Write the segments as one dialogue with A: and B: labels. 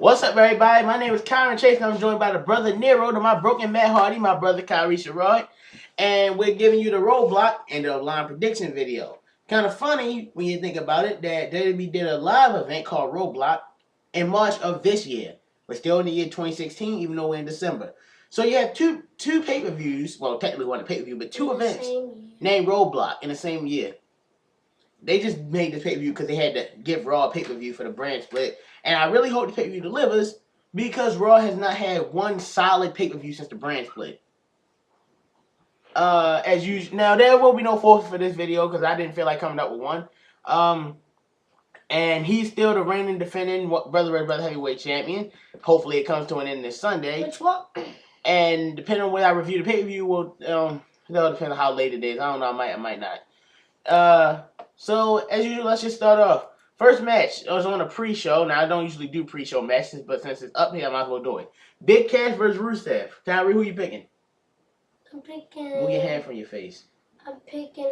A: What's up, everybody? My name is Kyron Chase, and I'm joined by the brother Nero, to my broken Matt Hardy, my brother Kyrie Sherrod, and we're giving you the Roadblock and the line prediction video. Kind of funny when you think about it that WWE did a live event called Roadblock in March of this year. We're still in the year 2016, even though we're in December. So you have two pay-per-views, well, technically one pay-per-view, but two events named Roadblock in the same year. They just made this pay-per-view because they had to give Raw a pay-per-view for the brand split. And I really hope the pay-per-view delivers because Raw has not had one solid pay-per-view since the brand split. As usual, now there will be no forfeit for this video because I didn't feel like coming up with one. And he's still the reigning defending brother heavyweight champion. Hopefully it comes to an end this Sunday.
B: Which one?
A: And depending on when I review the pay-per-view, will that'll depend on how late it is. I don't know. I might not. So, as usual, let's just start off. First match, it was on a pre-show. Now, I don't usually do pre-show matches, but since it's up here, I might as well do it. Big Cass versus Rusev. Kyrie, who you picking?
B: I'm picking...
A: Move your hand from your face.
B: I'm picking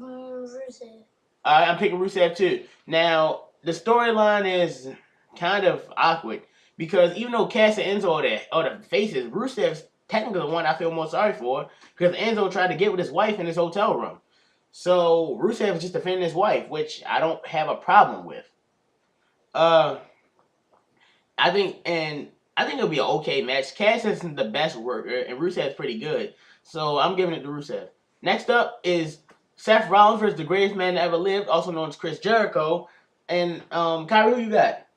B: Rusev.
A: Alright, I'm picking Rusev, too. Now, the storyline is kind of awkward, because even though Cass and Enzo are the faces, Rusev's technically the one I feel most sorry for, because Enzo tried to get with his wife in his hotel room. So, Rusev is just defending his wife, which I don't have a problem with. I think it'll be an okay match. Cass isn't the best worker, and Rusev's pretty good. So, I'm giving it to Rusev. Next up is Seth Rollins versus the greatest man that ever lived, also known as Chris Jericho. And, Kyrie, who you got?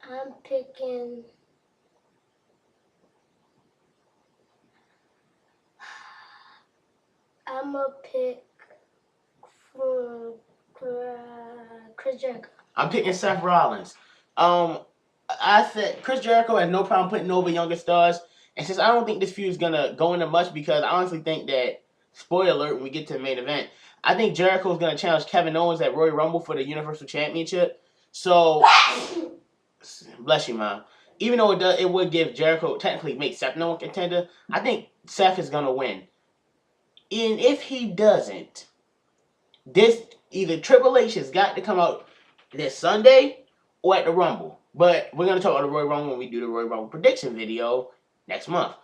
B: I'm picking... I'm gonna pick Chris Jericho.
A: I'm picking Seth Rollins. I said Chris Jericho has no problem putting over younger stars. And since I don't think this feud is gonna go into much, because I honestly think that, spoiler alert, when we get to the main event, I think Jericho is gonna challenge Kevin Owens at Royal Rumble for the Universal Championship. So, bless you, Mom. Even though it would give Jericho technically make Seth no contender, I think Seth is gonna win. And if he doesn't, either Triple H has got to come out this Sunday or at the Rumble. But we're gonna talk about the Royal Rumble when we do the Royal Rumble prediction video next month.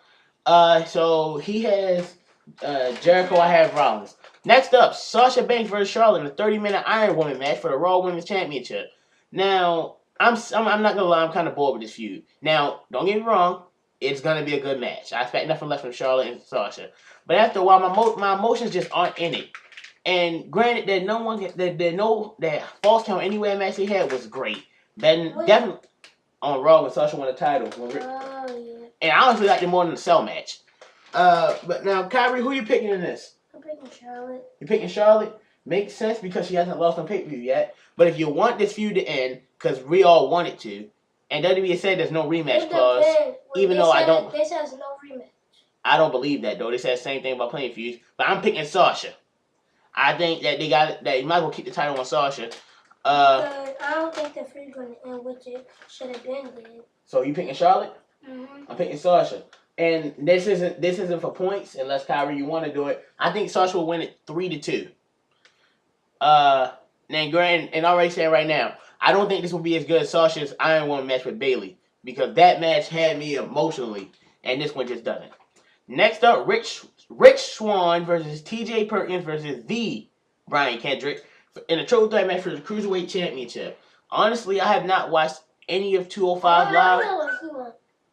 A: So he has Jericho. I have Rollins. Next up, Sasha Banks versus Charlotte in a 30-minute Iron Woman match for the Raw Women's Championship. Now, I'm not gonna lie, I'm kind of bored with this feud. Now, don't get me wrong, it's gonna be a good match. I expect nothing less from Charlotte and Sasha. But after a while, my emotions just aren't in it. And granted, that Falls Count Anywhere match they had was great. Then definitely on Raw when Sasha won the title.
B: Yeah.
A: And I honestly liked it more than the Cell match. But now, Kyrie, who you picking in this?
B: I'm picking Charlotte.
A: You picking Charlotte? Makes sense because she hasn't lost on pay-per-view yet. But if you want this feud to end, because we all want it to, and WWE said there's no rematch clause, even though I don't...
B: This has no rematch.
A: I don't believe that, though. They said the same thing about playing feuds. But I'm picking Sasha. I think that they might as well keep the title on Sasha.
B: I don't think the feud's going to end, which it should have been did.
A: So you picking Charlotte?
B: Mm-hmm.
A: I'm picking Sasha. And this isn't for points, unless Kyrie you want to do it. I think Sasha will win it 3-2. And already saying right now, I don't think this will be as good as Sasha's Iron Woman match with Bayley, because that match had me emotionally, and this one just doesn't. Next up, Rich Swann versus T.J. Perkins versus the Brian Kendrick in a triple threat match for the Cruiserweight Championship. Honestly, I have not watched any of 205 Live.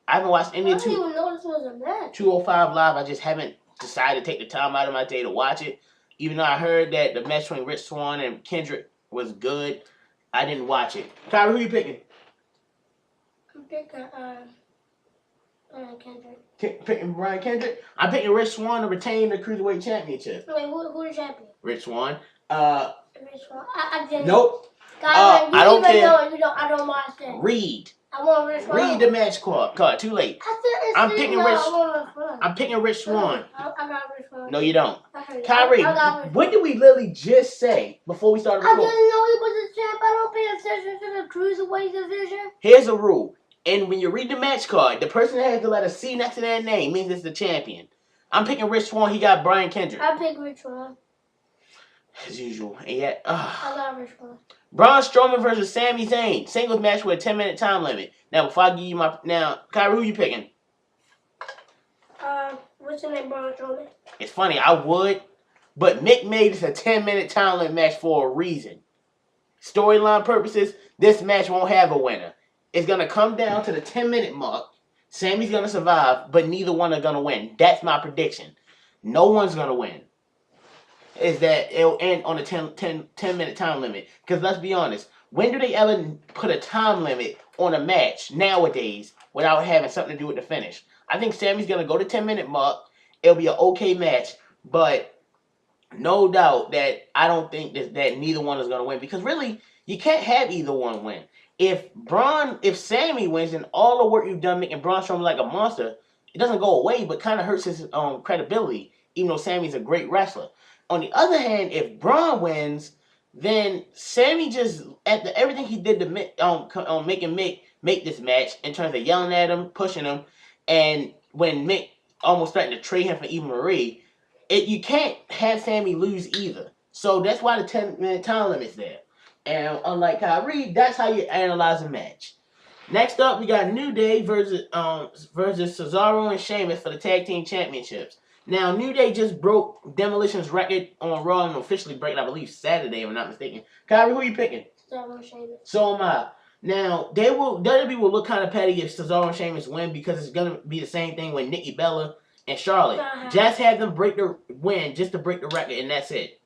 A: I haven't watched any of
B: I didn't even know this was a match.
A: 205 Live. I just haven't decided to take the time out of my day to watch it. Even though I heard that the match between Rich Swann and Kendrick was good, I didn't watch it. Kyrie, who you picking?
B: I'm picking Kendrick.
A: Picking Brian Kendrick? I'm picking Rich Swann to retain the Cruiserweight Championship.
B: Wait, who the champion?
A: Rich Swann.
B: Rich Swann. I didn't.
A: Nope.
B: I
A: don't care.
B: I don't watch that.
A: Read.
B: I want Rich Swann.
A: Read the match card. Too late. I'm picking Rich Swann.
B: I got Rich Swann.
A: No, you don't.
B: Kyrie,
A: what did we literally just say before we started recording?
B: I didn't know he was a champ. I don't pay attention to the Cruiserweight division.
A: Here's a rule. And when you read the match card, the person that has the letter C next to their name means it's the champion. I'm picking Rich Swann. He got Brian Kendrick.
B: I pick Rich Swann.
A: As usual. And yet,
B: I love Rich Swann.
A: Braun Strowman versus Sami Zayn. Singles match with a 10-minute time limit. Now, before I give you my... Now, Kyrie, who you picking?
B: What's the name, Braun Strowman?
A: It's funny, I would, but Mick made this a 10-minute time limit match for a reason. Storyline purposes, this match won't have a winner. It's going to come down to the 10-minute mark. Sammy's going to survive, but neither one are going to win. That's my prediction. No one's going to win. Is that it'll end on a 10-minute time limit. Because let's be honest, when do they ever put a time limit on a match nowadays without having something to do with the finish? I think Sammy's going to go to 10-minute mark. It'll be an okay match, but no doubt that I don't think that neither one is going to win. Because really, you can't have either one win. If Sammy wins, then all the work you've done making Braun Strowman like a monster, it doesn't go away, but kind of hurts his credibility, even though Sammy's a great wrestler. On the other hand, if Braun wins, then Sammy just, after everything he did to making Mick make this match, in terms of yelling at him, pushing him, and when Mick almost threatened to trade him for Eva Marie, you can't have Sammy lose either. So that's why the 10-minute time limit's there. And unlike Kyrie, that's how you analyze a match. Next up, we got New Day versus Cesaro and Sheamus for the Tag Team Championships. Now, New Day just broke Demolition's record on Raw and officially break it, I believe, Saturday, if I'm not mistaken. Kyrie, who are you picking?
B: Cesaro and Sheamus.
A: So am I. Now, WWE will look kind of petty if Cesaro and Sheamus win because it's going to be the same thing with Nikki Bella and Charlotte. Just have them break the win just to break the record, and that's it.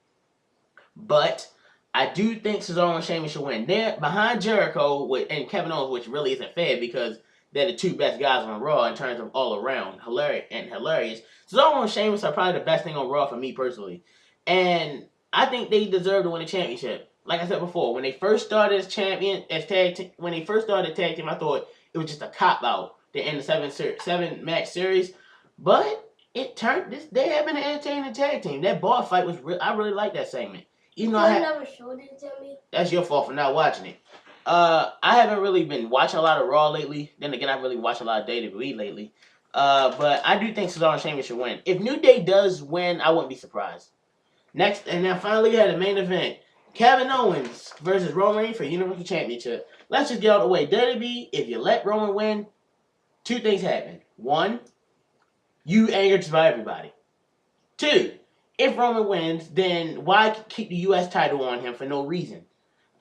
A: But I do think Cesaro and Sheamus should win. They're behind Jericho and Kevin Owens, which really isn't fair because they're the two best guys on Raw in terms of all around hilarious. Cesaro and Sheamus are probably the best thing on Raw for me personally, and I think they deserve to win the championship. Like I said before, when they first started as tag team, I thought it was just a cop out to end the 7-match series, but it turned. They have been an entertaining tag team. That bar fight was real. I really like that segment. Even though
B: you never showed it to me.
A: That's your fault for not watching it. I haven't really been watching a lot of Raw lately. Then again, I really watched a lot of WWE lately. But I do think Cesaro and Sheamus should win. If New Day does win, I wouldn't be surprised. Next, and then finally we had the main event. Kevin Owens versus Roman Reigns for Universal Championship. Let's just get out of the way. WWE, if you let Roman win, two things happen. One, you anger just about everybody. Two, if Roman wins, then why keep the U.S. title on him for no reason?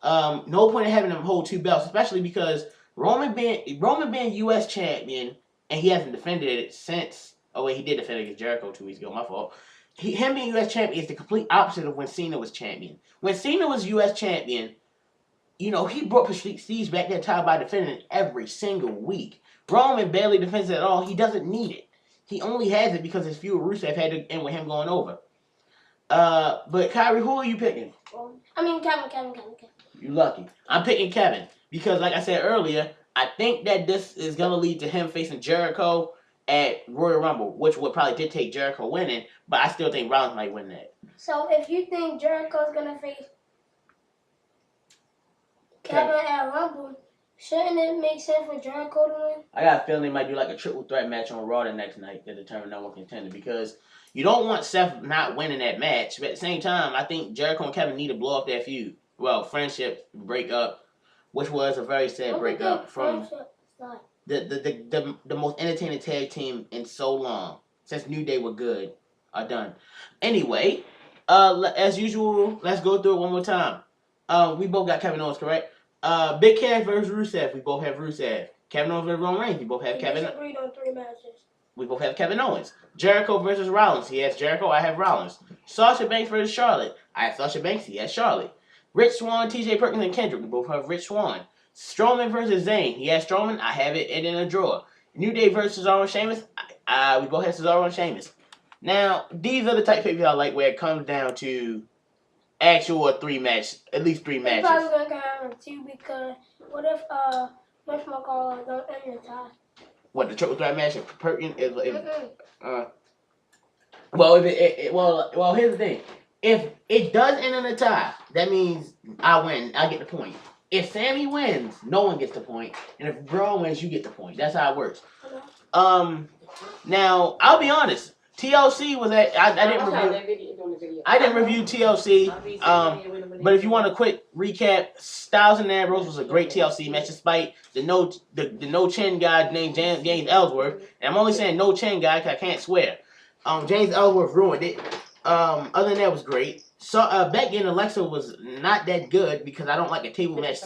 A: No point in having him hold two belts, especially because Roman being U.S. champion, and he hasn't defended it since. Oh wait, he did defend it against Jericho 2 weeks ago. My fault. Him being U.S. champion is the complete opposite of when Cena was champion. When Cena was U.S. champion, he brought prestige back that time by defending it every single week. Roman barely defends it at all. He doesn't need it. He only has it because his feud with Rusev had to end with him going over. But Kyrie, who are you picking?
B: Kevin.
A: You lucky. I'm picking Kevin because, like I said earlier, I think that this is gonna lead to him facing Jericho at Royal Rumble, which would probably dictate Jericho winning. But I still think Rollins might win that.
B: So if you think Jericho's gonna face Kevin at Rumble, shouldn't it make sense for Jericho to win?
A: I got a feeling they might do like a triple threat match on Raw the next night to determine number one contender because you don't want Seth not winning that match. But at the same time, I think Jericho and Kevin need to blow up their feud. Well, friendship breakup, which was a very sad breakup from the most entertaining tag team in so long since New Day were good are done. Anyway, as usual, let's go through it one more time. We both got Kevin Owens, correct? Big Cass versus Rusev. We both have Rusev. Kevin Owens versus Roman Reigns. We both have Kevin.
B: Agreed on 3 matches.
A: We both have Kevin Owens. Jericho versus Rollins. He has Jericho. I have Rollins. Sasha Banks versus Charlotte. I have Sasha Banks. He has Charlotte. Rich Swann, T.J. Perkins, and Kendrick. We both have Rich Swann. Strowman versus Zayn. He has Strowman. I have it in a drawer. New Day versus Cesaro and Sheamus. We both have Cesaro and Sheamus. Now, these are the type of people I like where it comes down to actual at least 3 matches.
B: It's probably going to come down to because what if whatchamacallit don't end your tie?
A: What, the triple threat match of Perkins? Well, here's the thing. If it does end in a tie, that means I win. I get the point. If Sammy wins, no one gets the point. And if Braun wins, you get the point. That's how it works. Now, I'll be honest. TLC was at. I didn't review. I didn't review TLC. But if you want a quick recap, Styles and Ambrose was a great TLC match despite the no chin guy named James Ellsworth. And I'm only saying no chin guy because I can't swear. James Ellsworth ruined it. Other than that, it was great. So Becky and Alexa was not that good because I don't like a table match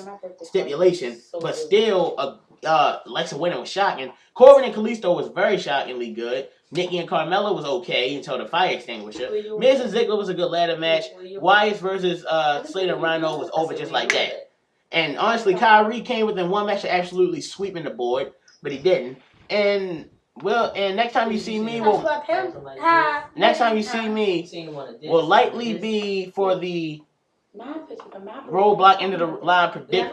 A: stipulation. But still, Alexa winning was shocking. Corbin and Kalisto was very shockingly good. Nikki and Carmella was okay until the fire extinguisher. Miz and Ziggler was a good ladder match. Wyatt versus Slater and Rhino was over just like that. And honestly, Kyrie came within one match of absolutely sweeping the board, but he didn't. And next time you see me, will likely be for the Roadblock end of the line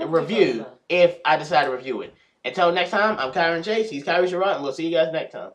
A: review if I decide to review it. Until next time, I'm Kyron Chase. He's Kyrie Sherrod, and we'll see you guys next time.